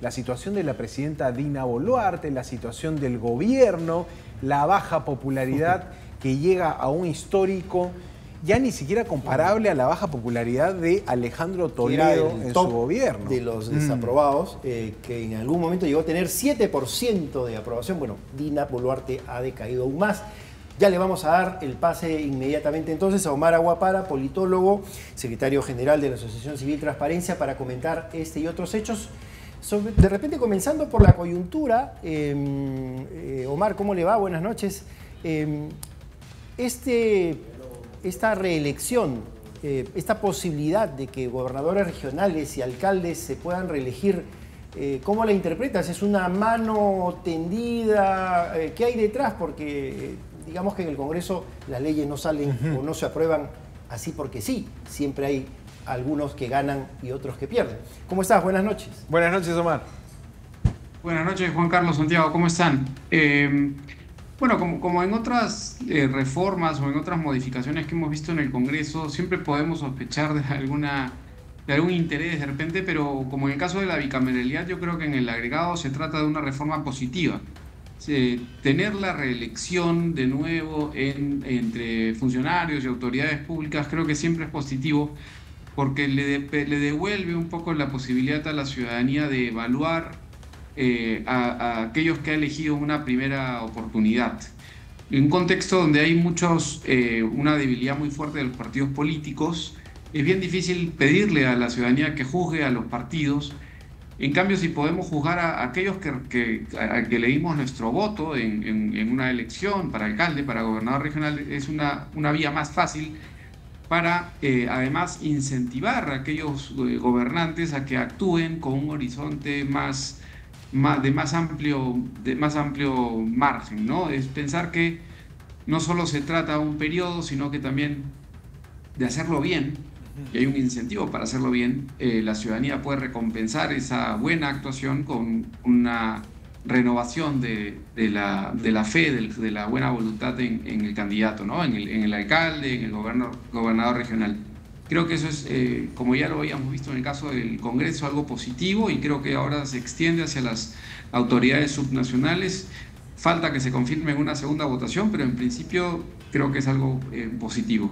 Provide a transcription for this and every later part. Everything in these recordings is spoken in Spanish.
la situación de la presidenta Dina Boluarte, la situación del gobierno, la baja popularidad que llega a un histórico ya ni siquiera comparable a la baja popularidad de Alejandro Toledo en su gobierno. De los desaprobados, que en algún momento llegó a tener 7% de aprobación. Bueno, Dina Boluarte ha decaído aún más. Ya le vamos a dar el pase inmediatamente entonces a Omar Aguapara, politólogo, secretario general de la Asociación Civil Transparencia, para comentar este y otros hechos. De repente, comenzando por la coyuntura, Omar, ¿cómo le va? Buenas noches. Esta reelección, esta posibilidad de que gobernadores regionales y alcaldes se puedan reelegir, ¿cómo la interpretas? ¿Es una mano tendida? ¿Qué hay detrás? Porque digamos que en el Congreso las leyes no salen o no se aprueban así porque sí. Siempre hay algunos que ganan y otros que pierden. ¿Cómo estás? Buenas noches. Buenas noches, Omar. Buenas noches, Juan Carlos, Santiago, ¿cómo están? Bueno, como en otras reformas o en otras modificaciones que hemos visto en el Congreso, siempre podemos sospechar de algún interés de repente, pero como en el caso de la bicameralidad, yo creo que en el agregado se trata de una reforma positiva. Tener la reelección de nuevo entre funcionarios y autoridades públicas creo que siempre es positivo, porque le devuelve un poco la posibilidad a la ciudadanía de evaluar a aquellos que ha elegido una primera oportunidad. En un contexto donde hay una debilidad muy fuerte de los partidos políticos, es bien difícil pedirle a la ciudadanía que juzgue a los partidos. En cambio, si podemos juzgar a aquellos a que le dimos nuestro voto en una elección para alcalde, para gobernador regional, es una vía más fácil para además incentivar a aquellos gobernantes a que actúen con un horizonte de más amplio margen, ¿no? Es pensar que no solo se trata de un periodo, sino que también de hacerlo bien, y hay un incentivo para hacerlo bien. La ciudadanía puede recompensar esa buena actuación con una renovación de la fe, de la buena voluntad en el candidato, ¿no? En el alcalde, en el gobernador regional. Creo que eso es, como ya lo habíamos visto en el caso del Congreso, algo positivo, y creo que ahora se extiende hacia las autoridades subnacionales. Falta que se confirme en una segunda votación, pero en principio creo que es algo positivo.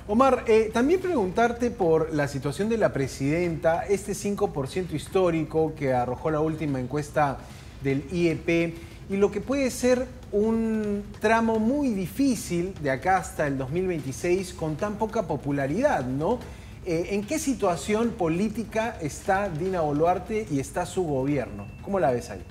Omar, también preguntarte por la situación de la presidenta, este 5% histórico que arrojó la última encuesta del IEP, y lo que puede ser un tramo muy difícil de acá hasta el 2026 con tan poca popularidad, ¿no? ¿En qué situación política está Dina Boluarte y está su gobierno? ¿Cómo la ves ahí?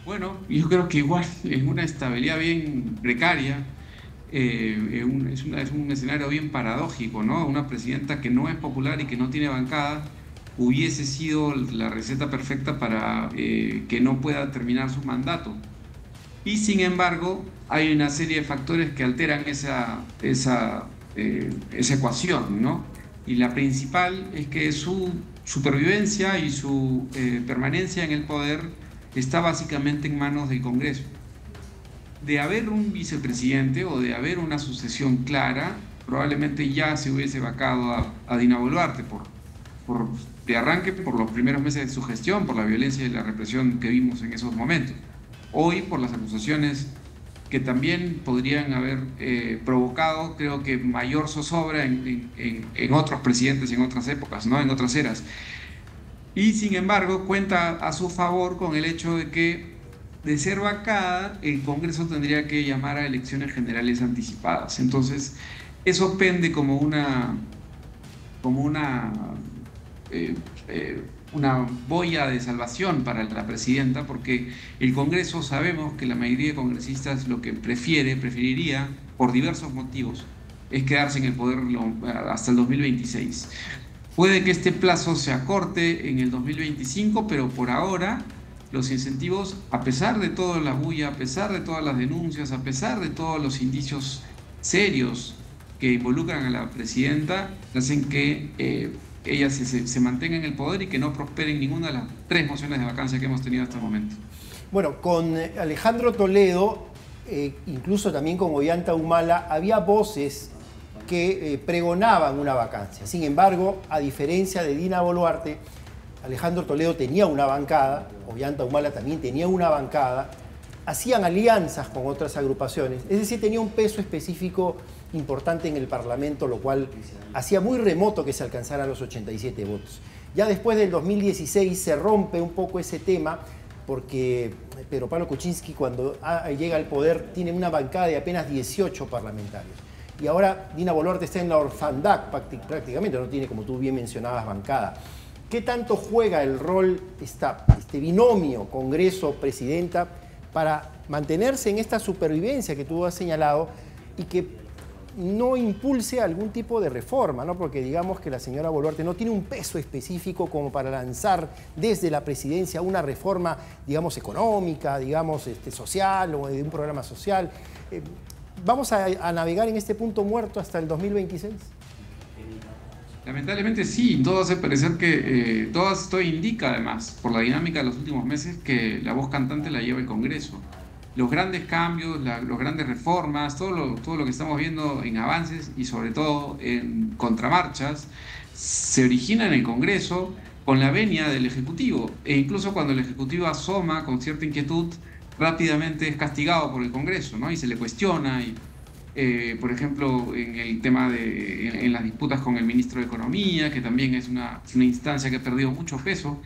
Bueno, yo creo que igual es una estabilidad bien precaria. Es un escenario bien paradójico, ¿no? Una presidenta que no es popular y que no tiene bancada hubiese sido la receta perfecta para que no pueda terminar su mandato. Y sin embargo, hay una serie de factores que alteran esa ecuación, ¿no? Y la principal es que su supervivencia y su permanencia en el poder está básicamente en manos del Congreso. De haber un vicepresidente o de haber una sucesión clara, probablemente ya se hubiese vacado a Dina Boluarte de arranque por los primeros meses de su gestión, por la violencia y la represión que vimos en esos momentos. Hoy, por las acusaciones que también podrían haber provocado, creo que mayor zozobra en otros presidentes en otras épocas, ¿no? En otras eras. Y sin embargo, cuenta a su favor con el hecho de que, de ser vacada, el Congreso tendría que llamar a elecciones generales anticipadas. Entonces, eso pende como una boya de salvación para la presidenta, porque el Congreso, sabemos que la mayoría de congresistas lo que preferiría, por diversos motivos, es quedarse en el poder hasta el 2026. Puede que este plazo se acorte en el 2025, pero por ahora los incentivos, a pesar de toda la bulla, a pesar de todas las denuncias, a pesar de todos los indicios serios que involucran a la presidenta, hacen que ella se mantenga en el poder y que no prosperen ninguna de las 3 mociones de vacancia que hemos tenido hasta el momento. Bueno, con Alejandro Toledo, incluso también con Ollanta Humala, había voces que pregonaban una vacancia. Sin embargo, a diferencia de Dina Boluarte, Alejandro Toledo tenía una bancada, Ollanta Humala también tenía una bancada, hacían alianzas con otras agrupaciones, es decir, tenía un peso específico importante en el Parlamento, lo cual hacía muy remoto que se alcanzaran los 87 votos. Ya después del 2016 se rompe un poco ese tema, porque Pedro Pablo Kuczynski, cuando llega al poder, tiene una bancada de apenas 18 parlamentarios. Y ahora Dina Boluarte está en la orfandad prácticamente, no tiene, como tú bien mencionabas, bancada. ¿Qué tanto juega el rol este binomio Congreso-Presidenta para mantenerse en esta supervivencia que tú has señalado y que no impulse algún tipo de reforma, ¿no? Porque digamos que la señora Boluarte no tiene un peso específico como para lanzar desde la presidencia una reforma, digamos, económica, digamos, social o de un programa social. ¿Vamos a navegar en este punto muerto hasta el 2026? Lamentablemente sí, todo hace parecer que, todo indica además, por la dinámica de los últimos meses, que la voz cantante la lleva el Congreso. Los grandes cambios, las grandes reformas, todo lo que estamos viendo en avances y sobre todo en contramarchas, se origina en el Congreso con la venia del Ejecutivo. E incluso cuando el Ejecutivo asoma con cierta inquietud, rápidamente es castigado por el Congreso, ¿no? Y se le cuestiona. Por ejemplo, en el tema en las disputas con el ministro de Economía, que también es una instancia que ha perdido mucho peso.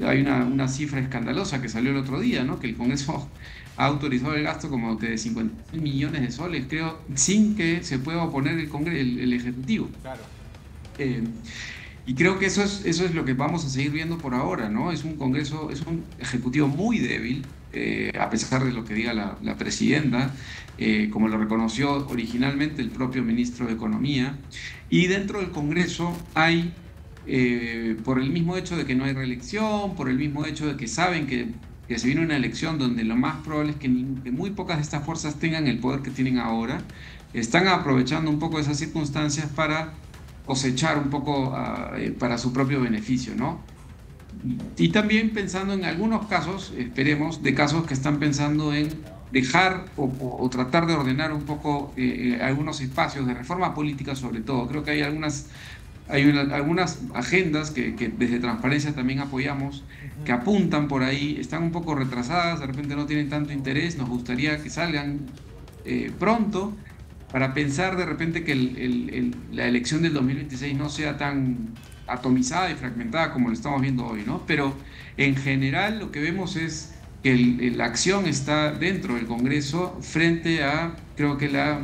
Hay una cifra escandalosa que salió el otro día, ¿no? Que el Congreso ha autorizado el gasto como de 50 millones de soles, creo, sin que se pueda oponer el Ejecutivo. Claro. Y creo que eso es lo que vamos a seguir viendo por ahora, ¿no? Es un Congreso, es un Ejecutivo muy débil, a pesar de lo que diga la presidenta, como lo reconoció originalmente el propio ministro de Economía. Y dentro del Congreso hay, por el mismo hecho de que no hay reelección, por el mismo hecho de que saben que se viene una elección donde lo más probable es que muy pocas de estas fuerzas tengan el poder que tienen ahora, están aprovechando un poco esas circunstancias para cosechar un poco para su propio beneficio, ¿no? Y también pensando en algunos casos, esperemos, de casos que están pensando en dejar o tratar de ordenar un poco algunos espacios de reforma política sobre todo. Creo que hay algunas agendas que desde Transparencia también apoyamos, que apuntan por ahí, están un poco retrasadas, de repente no tienen tanto interés, nos gustaría que salgan pronto, para pensar de repente que la elección del 2026 no sea tan atomizada y fragmentada como lo estamos viendo hoy, ¿no? Pero en general lo que vemos es que la acción está dentro del Congreso frente a, creo que la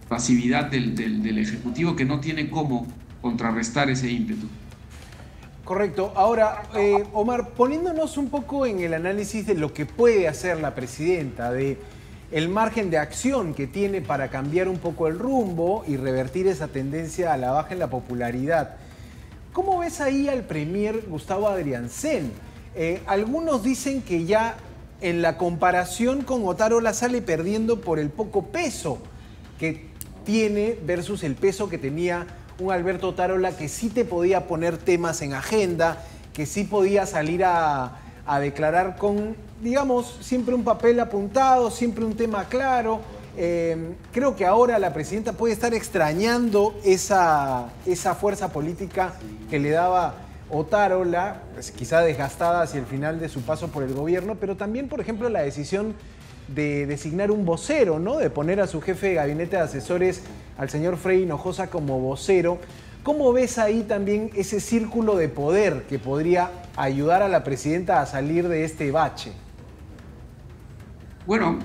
pasividad del Ejecutivo, que no tiene cómo contrarrestar ese ímpetu. Correcto. Ahora, Omar, poniéndonos un poco en el análisis de lo que puede hacer la presidenta, de el margen de acción que tiene para cambiar un poco el rumbo y revertir esa tendencia a la baja en la popularidad. ¿Cómo ves ahí al premier Gustavo Adriancén? Algunos dicen que ya en la comparación con Otárola sale perdiendo por el poco peso que tiene versus el peso que tenía un Alberto Otárola, que sí te podía poner temas en agenda, que sí podía salir a declarar con, digamos, siempre un papel apuntado, siempre un tema claro. Creo que ahora la presidenta puede estar extrañando esa fuerza política que le daba Otárola, pues quizá desgastada hacia el final de su paso por el gobierno, pero también, por ejemplo, la decisión de designar un vocero, ¿no? De poner a su jefe de gabinete de asesores, al señor Frei Hinojosa, como vocero. ¿Cómo ves ahí también ese círculo de poder que podría ayudar a la presidenta a salir de este bache? Bueno,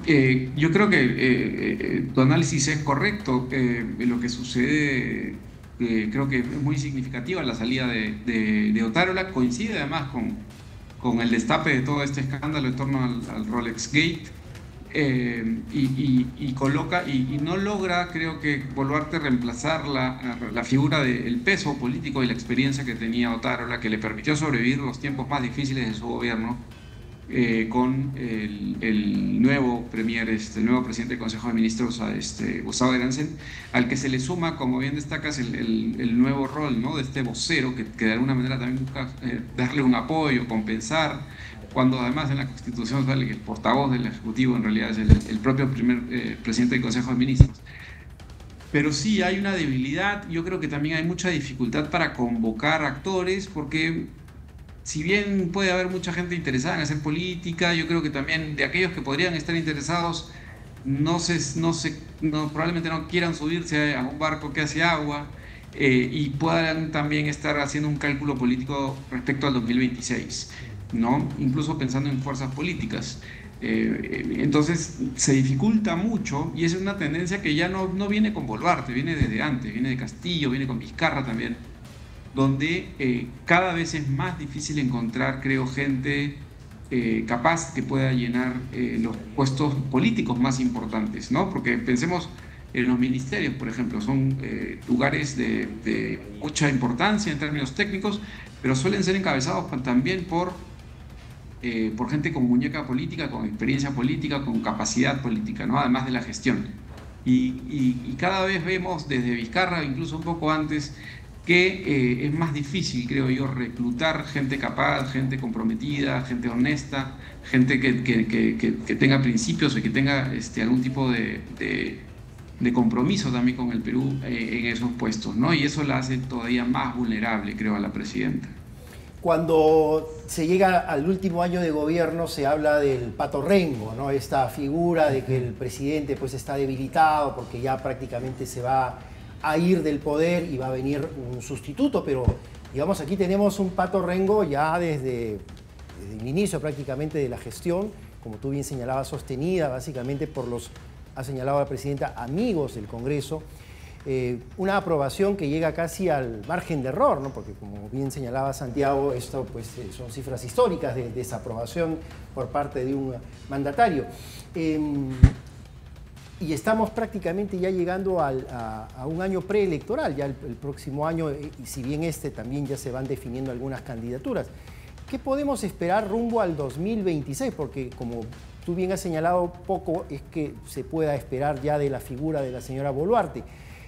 yo creo que tu análisis es correcto. Lo que sucede, creo que es muy significativa la salida de Otárola. Coincide además con el destape de todo este escándalo en torno al Rolex Gate. Y coloca y no logra, creo que, Boluarte reemplazar la figura del peso político y la experiencia que tenía Otárola, que le permitió sobrevivir los tiempos más difíciles de su gobierno, con el nuevo premier, el nuevo presidente del Consejo de Ministros, Gustavo Adriancén, al que se le suma, como bien destacas, el nuevo rol, ¿no?, de este vocero que de alguna manera también busca darle un apoyo, compensar, cuando además en la Constitución sale que el portavoz del Ejecutivo en realidad es el propio presidente del Consejo de Ministros. pero sí hay una debilidad. Yo creo que también hay mucha dificultad para convocar actores, porque si bien puede haber mucha gente interesada en hacer política, yo creo que también de aquellos que podrían estar interesados, probablemente no quieran subirse a un barco que hace agua, y puedan también estar haciendo un cálculo político respecto al 2026, ¿no? Incluso pensando en fuerzas políticas. Entonces se dificulta mucho, y es una tendencia que ya no viene con Boluarte, viene desde antes, viene de Castillo, viene con Vizcarra también, donde cada vez es más difícil encontrar, creo, gente capaz que pueda llenar los puestos políticos más importantes, ¿no? Porque pensemos en los ministerios, por ejemplo, son lugares de mucha importancia en términos técnicos, pero suelen ser encabezados también por gente con muñeca política, con experiencia política, con capacidad política, ¿no? Además de la gestión. Y cada vez vemos desde Vizcarra, incluso un poco antes, que es más difícil, creo yo, reclutar gente capaz, gente comprometida, gente honesta, gente que tenga principios y que tenga algún tipo de compromiso también con el Perú en esos puestos, ¿no? Y eso la hace todavía más vulnerable, creo, a la presidenta. Cuando se llega al último año de gobierno se habla del Pato Rengo, ¿no? Esta figura de que el presidente pues está debilitado porque ya prácticamente se va a ir del poder y va a venir un sustituto, pero digamos aquí tenemos un Pato Rengo ya desde el inicio prácticamente de la gestión, como tú bien señalabas, sostenida básicamente por los, ha señalado la presidenta, amigos del Congreso. Una aprobación que llega casi al margen de error, ¿no? Porque como bien señalaba Santiago, esto pues, son cifras históricas de desaprobación por parte de un mandatario. Y estamos prácticamente ya llegando a un año preelectoral, ya el próximo año, y si bien también ya se van definiendo algunas candidaturas. ¿Qué podemos esperar rumbo al 2026? Porque como tú bien has señalado, poco es que se pueda esperar ya de la figura de la señora Boluarte.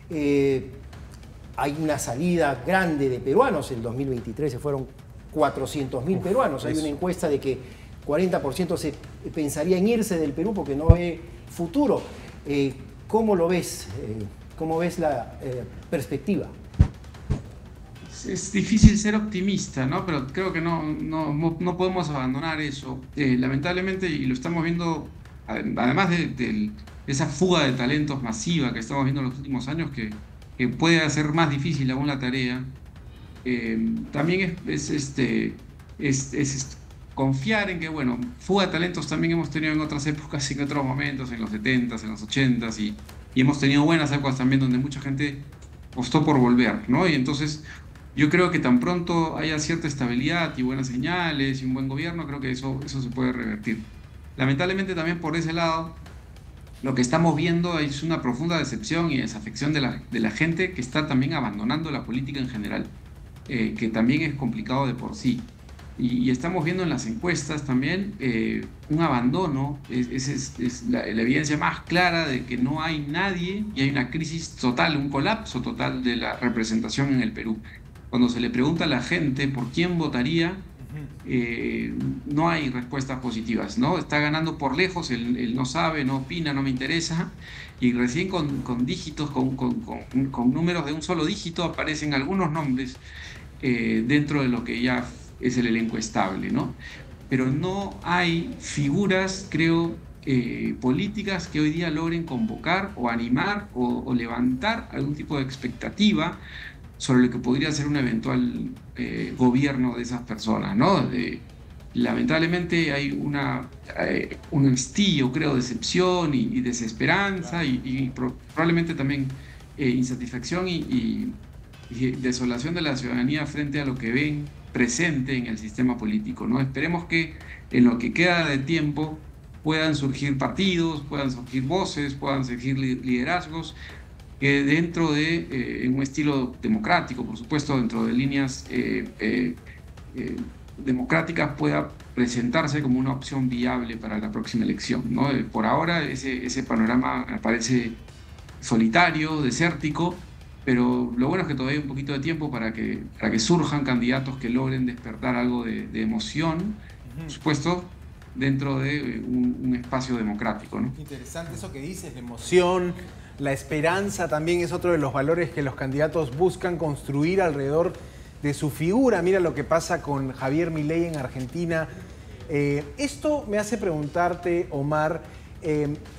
Hay una salida grande de peruanos, en 2023 se fueron 400.000 peruanos. Hay una encuesta de que 40% se pensaría en irse del Perú porque no ve futuro. ¿Cómo lo ves? ¿Cómo ves la perspectiva? Es difícil ser optimista, ¿no? Pero creo que no podemos abandonar eso. Lamentablemente, y lo estamos viendo, además de esa fuga de talentos masiva que estamos viendo en los últimos años, que puede hacer más difícil aún la tarea, también es confiar en que, bueno, fuga de talentos también hemos tenido en otras épocas, en otros momentos, en los 70s, en los 80s, y hemos tenido buenas épocas también donde mucha gente optó por volver, ¿no? Y entonces yo creo que tan pronto haya cierta estabilidad y buenas señales y un buen gobierno, creo que eso se puede revertir. Lamentablemente también por ese lado, lo que estamos viendo es una profunda decepción y desafección de la gente que está también abandonando la política en general, que también es complicado de por sí. Y estamos viendo en las encuestas también un abandono, es la evidencia más clara de que no hay nadie y hay una crisis total, un colapso total de la representación en el Perú. Cuando se le pregunta a la gente por quién votaría, no hay respuestas positivas, ¿no? Está ganando por lejos el no sabe, no opina, no me interesa, y recién con dígitos, con números de un solo dígito aparecen algunos nombres dentro de lo que ya es el elenco estable, ¿no? Pero no hay figuras, creo, políticas que hoy día logren convocar o animar o levantar algún tipo de expectativa sobre lo que podría ser un eventual gobierno de esas personas, ¿no? Lamentablemente hay un hastío, creo, decepción y desesperanza y probablemente también insatisfacción y desolación de la ciudadanía frente a lo que ven presente en el sistema político, ¿no? Esperemos que en lo que queda de tiempo puedan surgir partidos, puedan surgir voces, puedan surgir liderazgos que dentro de un estilo democrático, por supuesto, dentro de líneas democráticas pueda presentarse como una opción viable para la próxima elección, ¿no? Por ahora ese panorama me parece solitario, desértico, pero lo bueno es que todavía hay un poquito de tiempo para que surjan candidatos que logren despertar algo de emoción, por supuesto, dentro de un espacio democrático, ¿no? Interesante eso que dices, la emoción, La esperanza también es otro de los valores que los candidatos buscan construir alrededor de su figura. Mira lo que pasa con Javier Milei en Argentina. Esto me hace preguntarte, Omar,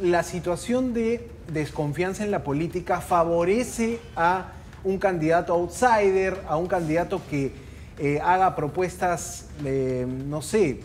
¿la situación de desconfianza en la política favorece a un candidato outsider, a un candidato que haga propuestas, no sé,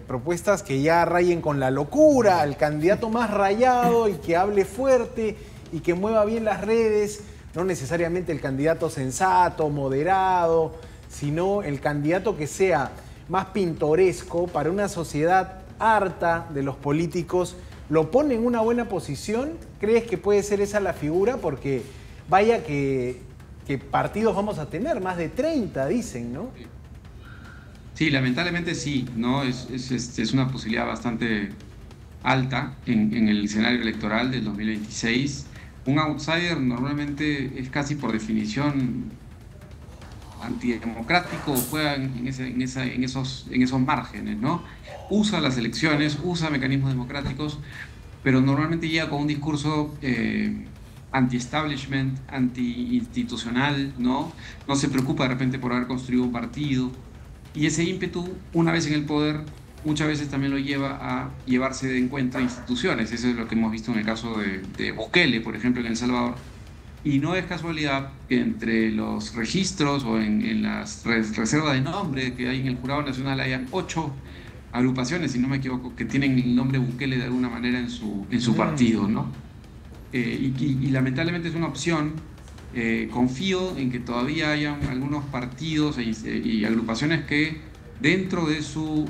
propuestas que ya rayen con la locura, al candidato más rayado y que hable fuerte y que mueva bien las redes, no necesariamente el candidato sensato, moderado, sino el candidato que sea más pintoresco para una sociedad harta de los políticos? ¿Lo pone en una buena posición? ¿Crees que puede ser esa la figura? Porque vaya que partidos vamos a tener, más de 30, dicen, ¿no? Sí, lamentablemente sí, ¿no? Es una posibilidad bastante alta en el escenario electoral del 2026. Un outsider normalmente es casi por definición antidemocrático, juega en esos márgenes, ¿no? Usa las elecciones, usa mecanismos democráticos, pero normalmente llega con un discurso anti-establishment, anti-institucional, ¿no? No se preocupa de repente por haber construido un partido. Y ese ímpetu, una vez en el poder, muchas veces también lo lleva a llevarse de encuentro a instituciones. Eso es lo que hemos visto en el caso de Bukele, por ejemplo, en El Salvador. Y no es casualidad que entre los registros o en las reservas de nombre que hay en el Jurado Nacional hayan 8 agrupaciones, si no me equivoco, que tienen el nombre Bukele de alguna manera en su partido, ¿no? Y lamentablemente es una opción. Confío en que todavía haya algunos partidos y agrupaciones que dentro de su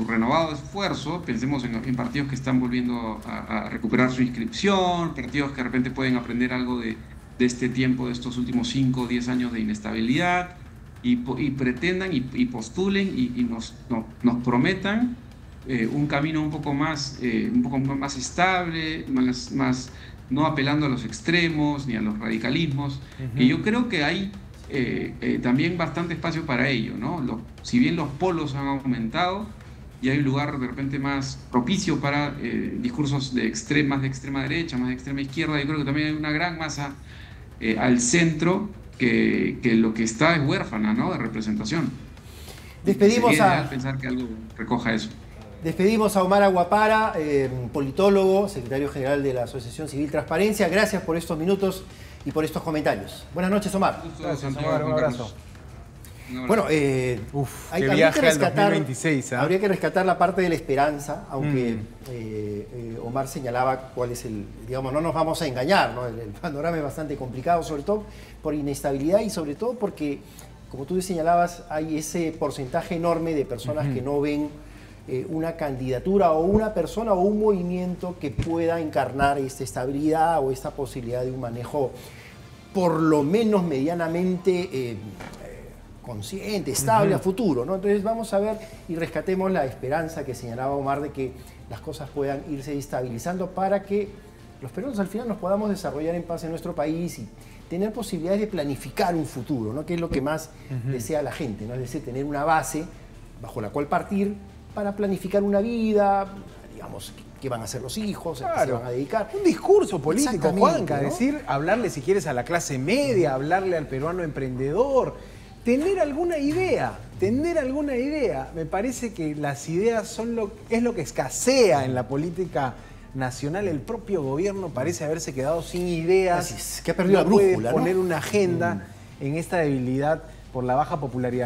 renovado esfuerzo, pensemos en partidos que están volviendo a recuperar su inscripción, partidos que de repente pueden aprender algo de este tiempo, de estos últimos 5 o 10 años de inestabilidad, y pretendan y postulen y nos prometan un camino un poco más estable, más no apelando a los extremos ni a los radicalismos, que yo creo que hay también bastante espacio para ello, ¿no? Si bien los polos han aumentado y hay un lugar de repente más propicio para discursos más de extrema derecha, más de extrema izquierda, yo creo que también hay una gran masa al centro que lo que está es huérfana, ¿no?, de representación. Despedimos a pensar que algo recoja eso. Despedimos a Omar Aguapara, politólogo, secretario general de la Asociación Civil Transparencia. Gracias por estos minutos y por estos comentarios. Buenas noches, Omar. Gracias, Omar. Un abrazo. Bueno, habría que rescatar, 2026, ¿eh? Habría que rescatar la parte de la esperanza, aunque Omar señalaba cuál es digamos, no nos vamos a engañar, ¿no? El panorama es bastante complicado, sobre todo por inestabilidad y sobre todo porque, como tú señalabas, hay ese porcentaje enorme de personas que no ven una candidatura o una persona o un movimiento que pueda encarnar esta estabilidad o esta posibilidad de un manejo por lo menos medianamente consciente, estable a futuro, ¿no? Entonces vamos a ver y rescatemos la esperanza que señalaba Omar de que las cosas puedan irse estabilizando para que los peruanos al final nos podamos desarrollar en paz en nuestro país y tener posibilidades de planificar un futuro, ¿no?, que es lo que más desea la gente, ¿no? Es decir, tener una base bajo la cual partir para planificar una vida, digamos, qué van a hacer los hijos, a qué se van a dedicar. Un discurso político, Juanca, ¿no? Decir, hablarle si quieres a la clase media, hablarle al peruano emprendedor, tener alguna idea. Me parece que las ideas es lo que escasea en la política nacional. El propio gobierno parece haberse quedado sin ideas. Así es, que ha perdido la brújula, ¿no? Poner una agenda en esta debilidad por la baja popularidad.